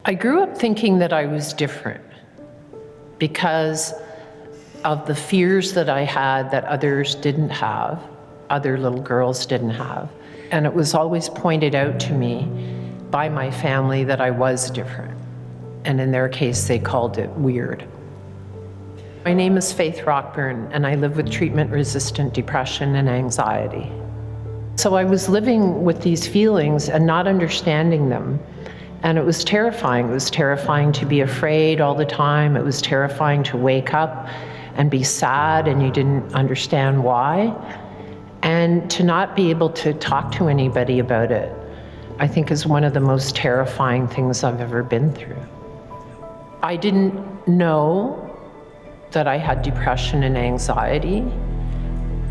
I grew up thinking that I was different because of the fears that I had that others didn't have, other little girls didn't have. And it was always pointed out to me by my family that I was different. And in their case, they called it weird. My name is Faith Rockburn, and I live with treatment-resistant depression and anxiety. So I was living with these feelings and not understanding them. And it was terrifying. It was terrifying to be afraid all the time. It was terrifying to wake up and be sad and you didn't understand why. And to not be able to talk to anybody about it, I think is one of the most terrifying things I've ever been through. I didn't know that I had depression and anxiety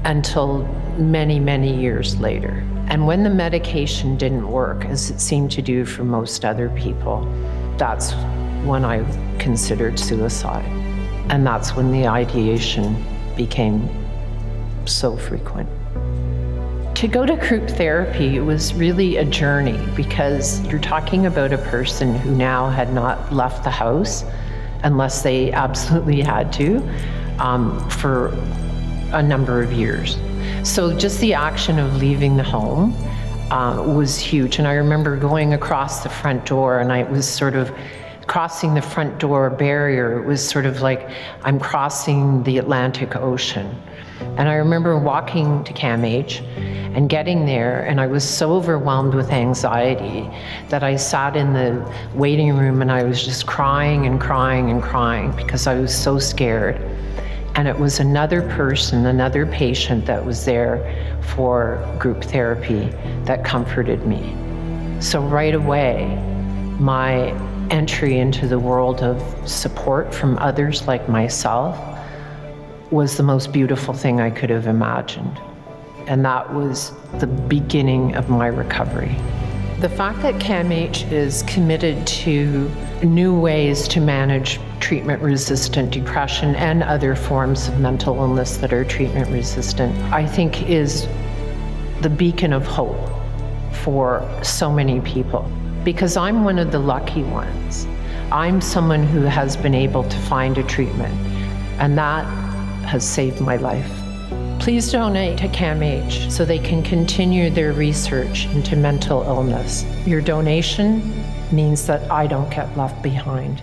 until many, many years later. And when the medication didn't work, as it seemed to do for most other people, that's when I considered suicide. And that's when the ideation became so frequent. To go to group therapy was really a journey because you're talking about a person who now had not left the house unless they absolutely had to for a number of years. So just the action of leaving the home was huge. And I remember going across the front door and I was sort of crossing the front door barrier. It was sort of like I'm crossing the Atlantic Ocean. And I remember walking to CAMH and getting there, and I was so overwhelmed with anxiety that I sat in the waiting room and I was just crying and crying and crying because I was so scared. And it was another person, another patient that was there for group therapy that comforted me. So right away, my entry into the world of support from others like myself was the most beautiful thing I could have imagined. And that was the beginning of my recovery. The fact that CAMH is committed to new ways to manage treatment-resistant depression and other forms of mental illness that are treatment-resistant, I think is the beacon of hope for so many people. Because I'm one of the lucky ones. I'm someone who has been able to find a treatment, and that has saved my life. Please donate to CAMH so they can continue their research into mental illness. Your donation means that I don't get left behind.